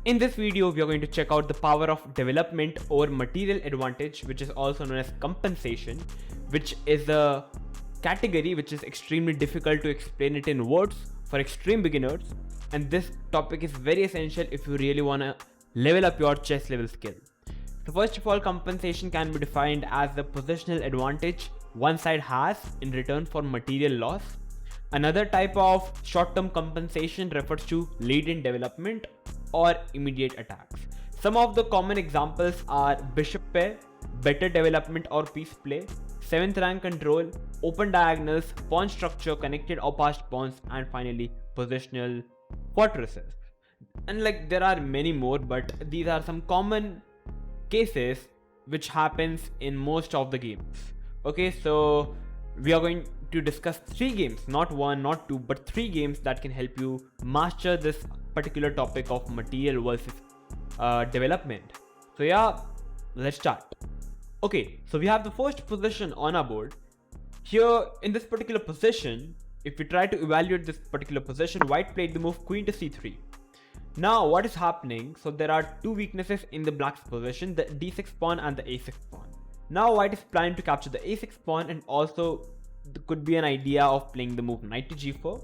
In this video, we are going to check out the power of development over material advantage, which is also known as compensation, which is a category which is extremely difficult to explain it in words for extreme beginners. And this topic is very essential if you really want to level up your chess level skill. So first of all, compensation can be defined as the positional advantage one side has in return for material loss. Another type of short-term compensation refers to lead in development or immediate attacks. Some of the common examples are bishop pair, better development or piece play, 7th rank control, open diagonals, pawn structure, connected or passed pawns, and finally positional fortresses. And there are many more, but these are some common cases which happens in most of the games. Okay, so we are going to discuss 3 games, not 1, not 2, but 3 games that can help you master this particular topic of material versus development. So yeah, let's start. Okay, so we have the first position on our board. Here in this particular position, if we try to evaluate this particular position, white played the move queen to c3. Now what is happening? So there are 2 weaknesses in the black's position, the d6 pawn and the a6 pawn. Now white is planning to capture the a6 pawn, and also there could be an idea of playing the move knight to g4.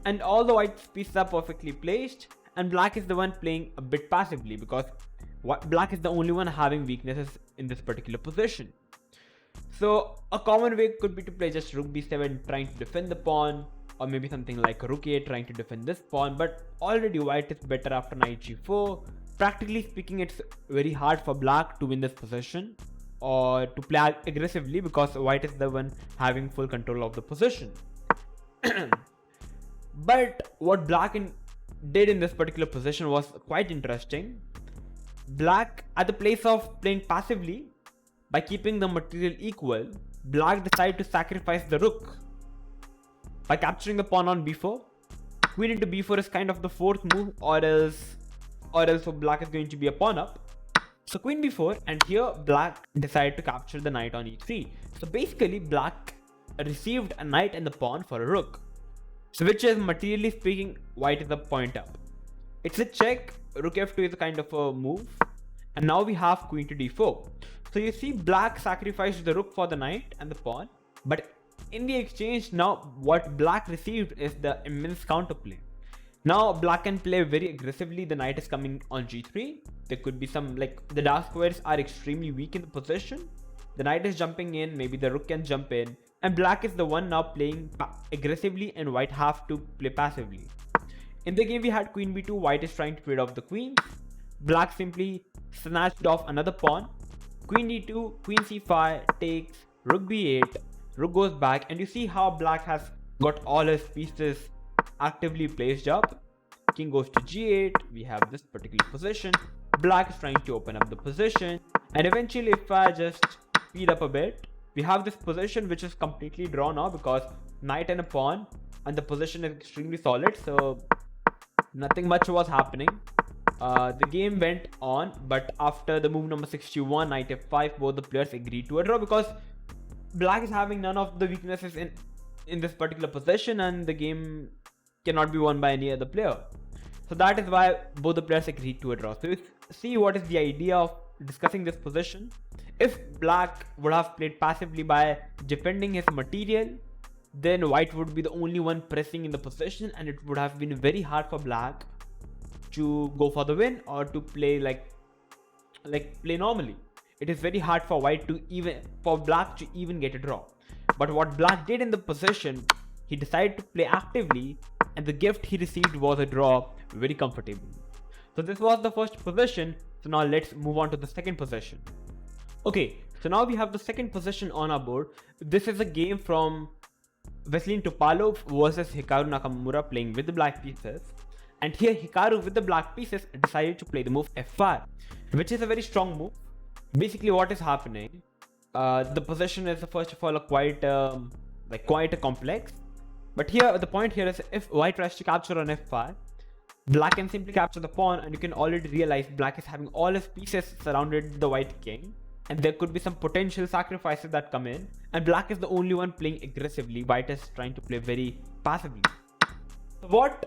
And all the white's pieces are perfectly placed, and black is the one playing a bit passively because black is the only one having weaknesses in this particular position. So a common way could be to play just rook b7 trying to defend the pawn, or maybe something like rook a trying to defend this pawn, but already white is better after knight g4. Practically speaking, it's very hard for black to win this position or to play aggressively because white is the one having full control of the position. But what black did in this particular position was quite interesting. Black, at the place of playing passively by keeping the material equal, black decided to sacrifice the rook by capturing the pawn on b4. Queen into b4 is kind of the 4th move, or else so black is going to be a pawn up. So queen b4, and here black decided to capture the knight on e3. So basically black received a knight and the pawn for a rook. So which is, materially speaking, white is a point up. It's a check, rook f2 is a kind of a move, and now we have queen to d4. So you see black sacrificed the rook for the knight and the pawn, but in the exchange, now what black received is the immense counterplay. Now black can play very aggressively. The knight is coming on g3. There could be some, the dark squares are extremely weak in the position. The knight is jumping in, maybe the rook can jump in, and black is the one now playing aggressively and white have to play passively. In the game we had queen b2, white is trying to trade off the queen. Black simply snatched off another pawn. Queen d2, queen c5 takes, rook b8, rook goes back, and you see how black has got all his pieces actively placed up. King goes to g8, we have this particular position. Black is trying to open up the position, and eventually if I just speed up a bit, we have this position which is completely drawn now because knight and a pawn, and the position is extremely solid, so nothing much was happening. The game went on, but after the move number 61, knight f5, both the players agreed to a draw because black is having none of the weaknesses in this particular position, and the game cannot be won by any other player. So that is why both the players agreed to a draw. So see what is the idea of discussing this position. If black would have played passively by defending his material, then white would be the only one pressing in the position, and it would have been very hard for black to go for the win or to play play normally. It is very hard for black to even get a draw. But what black did in the position, he decided to play actively, and the gift he received was a draw very comfortably. So this was the first position. So now let's move on to the second position. Okay, so now we have the second position on our board. This is a game from Vasilin Topalov versus Hikaru Nakamura playing with the black pieces. And here Hikaru with the black pieces decided to play the move f5, which is a very strong move. Basically what is happening, the position is first of all quite a complex. But here the point here is, if white tries to capture on f5, black can simply capture the pawn, and you can already realize black is having all his pieces surrounded the white king, and there could be some potential sacrifices that come in, and black is the only one playing aggressively. White is trying to play very passively. So what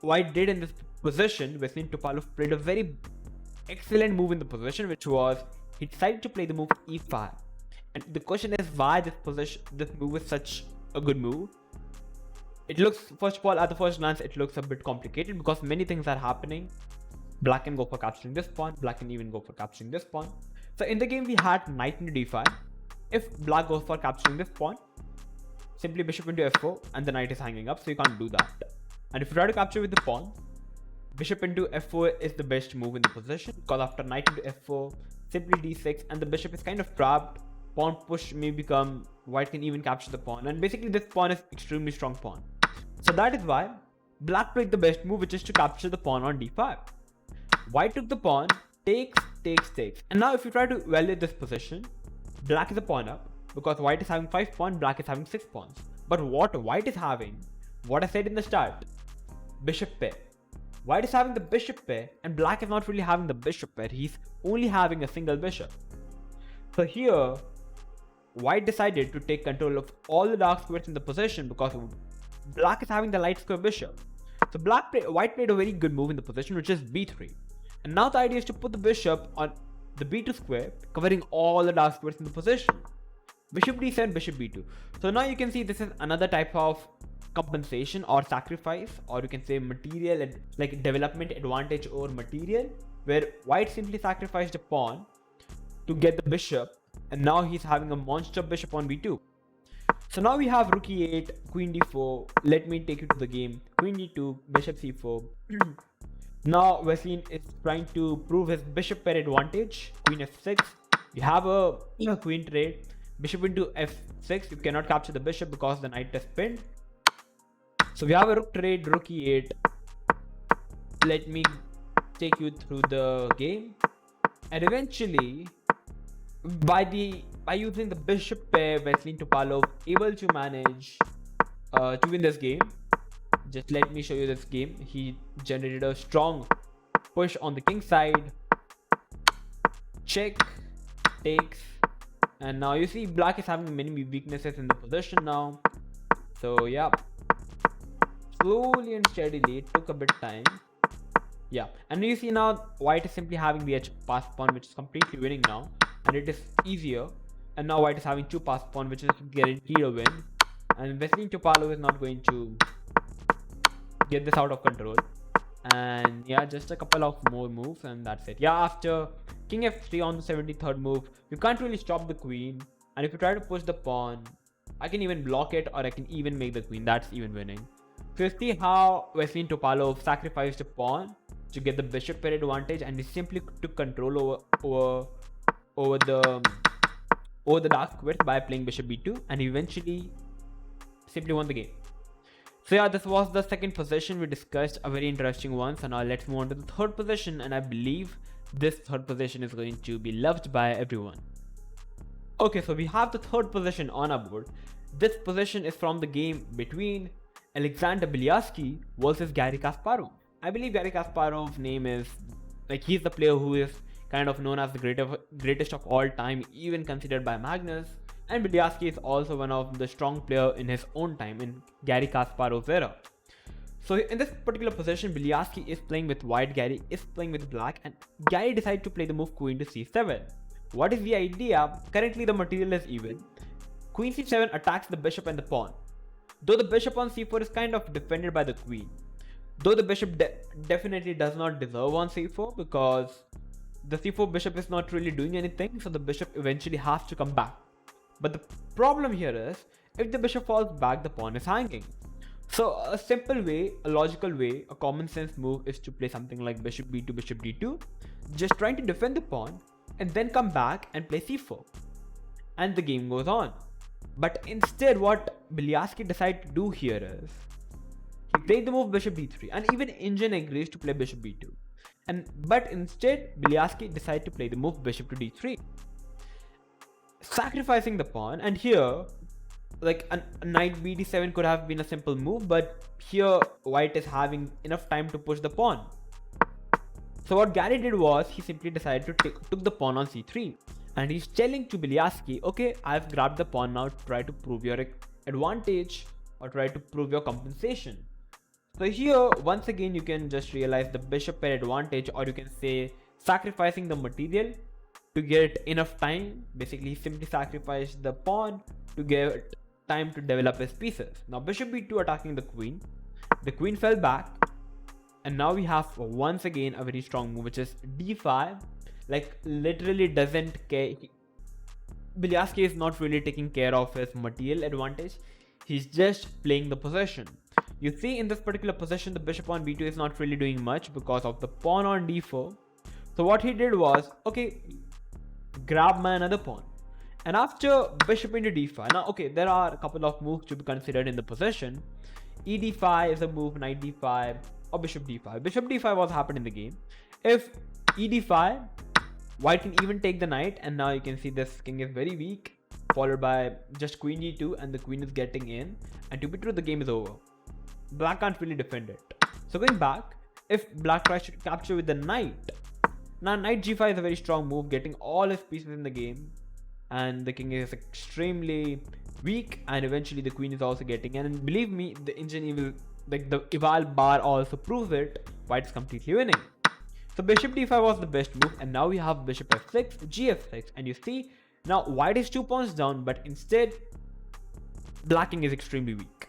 white did in this position, Vasilin Topalov played a very excellent move in the position, which was he decided to play the move e5. And the question is why this move is such a good move. It looks, first of all, at the first glance, it looks a bit complicated because many things are happening. Black can go for capturing this pawn, black can even go for capturing this pawn. So in the game we had knight into d5. If black goes for capturing this pawn, simply bishop into f4 and the knight is hanging up, so you can't do that. And if you try to capture with the pawn, bishop into f4 is the best move in the position, because after knight into f4, simply d6 and the bishop is kind of trapped. Pawn push may become, white can even capture the pawn, and basically this pawn is extremely strong pawn. So that is why black played the best move, which is to capture the pawn on d5. White took the pawn, takes. And now if you try to evaluate this position, black is a pawn up, because white is having 5 pawns, black is having 6 pawns. But what white is having, what I said in the start, bishop pair. White is having the bishop pair and black is not really having the bishop pair, he's only having a single bishop. So here, white decided to take control of all the dark squares in the position because black is having the light square bishop. So white played a very good move in the position, which is b3. And now the idea is to put the bishop on the b2 square, covering all the dark squares in the position. Bishop d7, bishop b2. So now you can see this is another type of compensation or sacrifice, or you can say material and like development advantage over material, where white simply sacrificed a pawn to get the bishop, and now he's having a monster bishop on b2. So now we have rook e8, queen d4. Let me take you to the game. Queen d2, bishop c4. Now Vasilin is trying to prove his bishop pair advantage. Queen f6. You have a queen trade. Bishop into f6. You cannot capture the bishop because the knight is pinned. So we have a rook trade, rook e8. Let me take you through the game. And eventually, by using the bishop pair, Vasilin Topalov able to manage to win this game. Just let me show you this game. He generated a strong push on the king side. Check, takes, and now you see black is having many weaknesses in the position now. So yeah, slowly and steadily, it took a bit time. Yeah, and you see now white is simply having the h-pass pawn, which is completely winning now, and it is easier. And now white is having 2 pass pawn, which is guaranteed a win. And Vasilin Topalov is not going to get this out of control. And yeah, just a couple of more moves and that's it. Yeah, after king f3 on the 73rd move, you can't really stop the queen. And if you try to push the pawn, I can even block it, or I can even make the queen. That's even winning. So you see how Vasilin Topalov sacrificed a pawn to get the bishop pair advantage, and he simply took control over the dark squares by playing bishop b2, and he eventually simply won the game. So yeah, this was the second position we discussed, a very interesting one. So now let's move on to the third position, and I believe this third position is going to be loved by everyone. Okay, so we have the third position on our board. This position is from the game between Alexander Belyarsky versus Garry Kasparov. I believe Garry Kasparov's name is, like, he's the player who is kind of known as the greatest of all time, even considered by Magnus. And Belyarsky is also one of the strong player in his own time in Garry Kasparov's era. So in this particular position, Belyarsky is playing with white, Garry is playing with black, and Garry decided to play the move queen to c7. What is the idea? Currently the material is even. Queen c7 attacks the bishop and the pawn. Though the bishop on c4 is kind of defended by the queen. Though the bishop definitely does not deserve on c4, because the c4 bishop is not really doing anything, so the bishop eventually has to come back. But the problem here is, if the bishop falls back, the pawn is hanging. So a simple way, a logical way, a common sense move is to play something like bishop b2, bishop d2, just trying to defend the pawn, and then come back and play c4. And the game goes on. But instead, what Belyarsky decided to do here is, he played the move bishop d3, and even Engine agrees to play bishop b2. But instead, Belyarsky decided to play the move bishop to d3, sacrificing the pawn. And here, like a knight bd7 could have been a simple move, but here white is having enough time to push the pawn. So what Garry did was, he simply decided to took the pawn on c3, and he's telling to Belyarsky, okay, I've grabbed the pawn now, try to prove your advantage or try to prove your compensation. So here, once again, you can just realize the bishop pair advantage, or you can say sacrificing the material to get enough time. Basically, simply sacrifice the pawn to get time to develop his pieces. Now bishop b2 attacking the queen. The queen fell back, and now we have once again a very strong move, which is d5. Like literally doesn't care. Bielski is not really taking care of his material advantage. He's just playing the possession. You see, in this particular possession, the bishop on b2 is not really doing much because of the pawn on d4. So what he did was, okay, grab my another pawn. And after bishop into d5, now okay, there are a couple of moves to be considered in the possession. E d5 is a move, knight d5, or bishop d5. Bishop d5 was happened in the game. If e d5, white can even take the knight, and now you can see this king is very weak, followed by just queen g2, and the queen is getting in. And to be true, the game is over. Black can't really defend it. So going back, if black tries to capture with the knight, now knight g5 is a very strong move, getting all his pieces in the game, and the king is extremely weak, and eventually the queen is also getting in. And believe me, the engine will, like the eval bar also proves it, white is completely winning. So bishop d5 was the best move, and now we have bishop f6, gf6, and you see now white is 2 pawns down, but instead black king is extremely weak.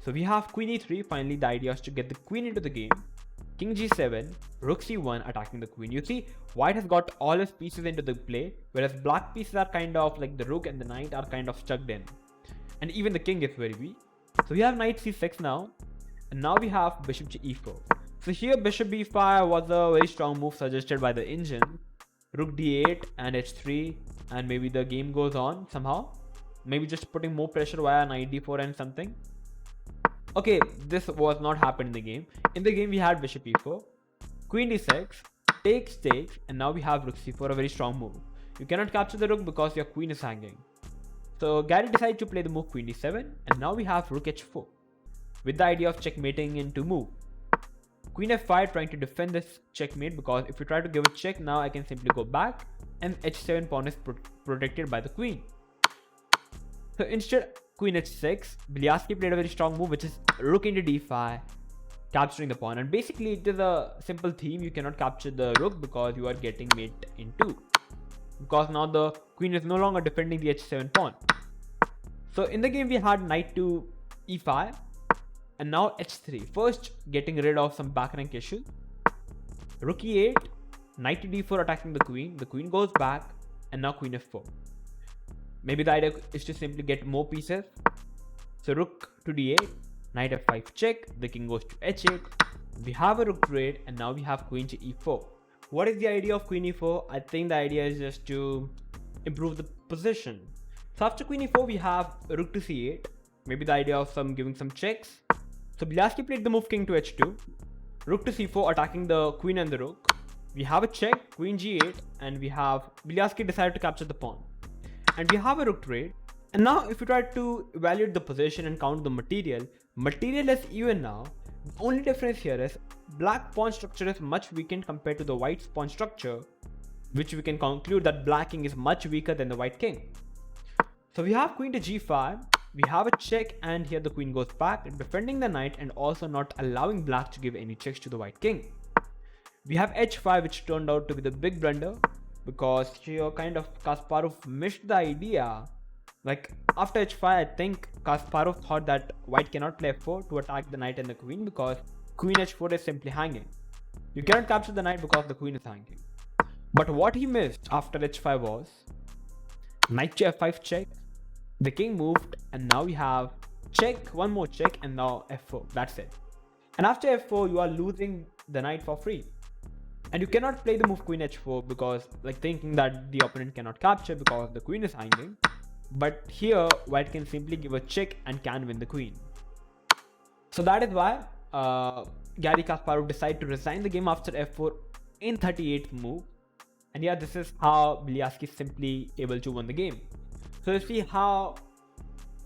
So we have queen e3. Finally, the idea is to get the queen into the game. King g7, rook c1 attacking the queen. You see, white has got all his pieces into the play, whereas black pieces are kind of like the rook and the knight are kind of stuck in. And even the king is very weak. So we have knight c6 now, and now we have bishop to e4. So here bishop b5 was a very strong move suggested by the engine. Rook d8 and h3, and maybe the game goes on somehow. Maybe just putting more pressure via knight d4 and something. Okay, this was not happened in the game. In the game we had bishop e4, queen d6, takes, and now we have rook c4, a very strong move. You cannot capture the rook because your queen is hanging. So Gary decided to play the move queen d7, and now we have rook h4 with the idea of checkmating into move. Queen f5 trying to defend this checkmate, because if you try to give a check, now I can simply go back and h7 pawn is protected by the queen. So instead, queen h6, Bielski played a very strong move, which is rook into d5, capturing the pawn. And basically it is a simple theme. You cannot capture the rook because you are getting mate in two, because now the queen is no longer defending the h7 pawn. So in the game we had knight to e5, and now h3, first getting rid of some back rank issue. Rook e8, knight to d4 attacking the queen goes back, and now queen f4. Maybe the idea is to simply get more pieces. So rook to d8, knight f5 check, the king goes to h8, we have a rook to 8, and now we have queen to e4. What is the idea of queen e4? I think the idea is just to improve the position. So after queen e4 we have rook to c8, maybe the idea of giving some checks. So Bielski played the move king to h2, rook to c4 attacking the queen and the rook. We have a check, queen g8, and we have Bielski decided to capture the pawn. And we have a rook to 8. And now if you try to evaluate the position and count the material is even now. The only difference here is black pawn structure is much weakened compared to the white pawn structure, which we can conclude that black king is much weaker than the white king. So we have queen to g5, we have a check, and here the queen goes back, defending the knight and also not allowing black to give any checks to the white king. We have h5, which turned out to be the big blunder, because here kind of Kasparov missed the idea. Like after h5, I think Kasparov thought that white cannot play f4 to attack the knight and the queen, because queen h4 is simply hanging. You cannot capture the knight because the queen is hanging. But what he missed after h5 was knight to f5 check, the king moved, and now we have check, one more check, and now f4. That's it. And after f4 you are losing the knight for free, and you cannot play the move queen h4 because like thinking that the opponent cannot capture because the queen is hanging. But here white can simply give a check and can win the queen. So that is why Garry Kasparov decided to resign the game after f4 in 38th move. And yeah, this is how Bielski is simply able to win the game. So you see how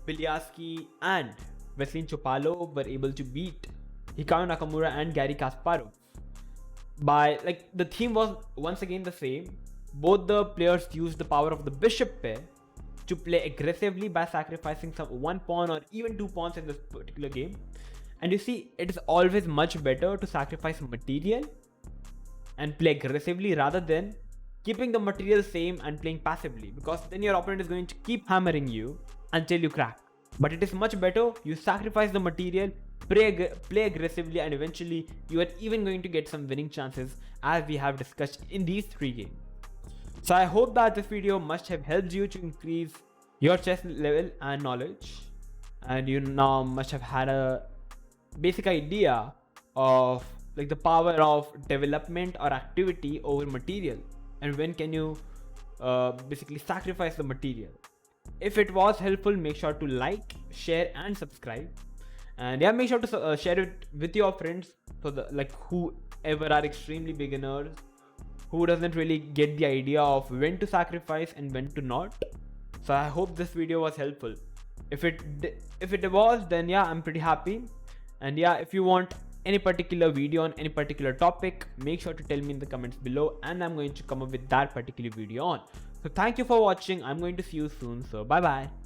Bielski and Vasilin Chopalov were able to beat Hikaru Nakamura and Garry Kasparov. By like the theme was once again the same. Both the players used the power of the bishop pair to play aggressively by sacrificing some one pawn or even two pawns in this particular game. And you see, it is always much better to sacrifice material and play aggressively rather than keeping the material same and playing passively, because then your opponent is going to keep hammering you until you crack. But it is much better you sacrifice the material, play aggressively, and eventually you are even going to get some winning chances, as we have discussed in these 3 games. So I hope that this video must have helped you to increase your chess level and knowledge, and you now must have had a basic idea of like the power of development or activity over material, and when can you basically sacrifice the material. If it was helpful, make sure to like, share and subscribe, and yeah, make sure to share it with your friends, so that like whoever are extremely beginners, who doesn't really get the idea of when to sacrifice and when to not. So I hope this video was helpful. If it was, then yeah, I'm pretty happy. And yeah, if you want any particular video on any particular topic, make sure to tell me in the comments below, and I'm going to come up with that particular video on. So thank you for watching. I'm going to see you soon. So bye bye.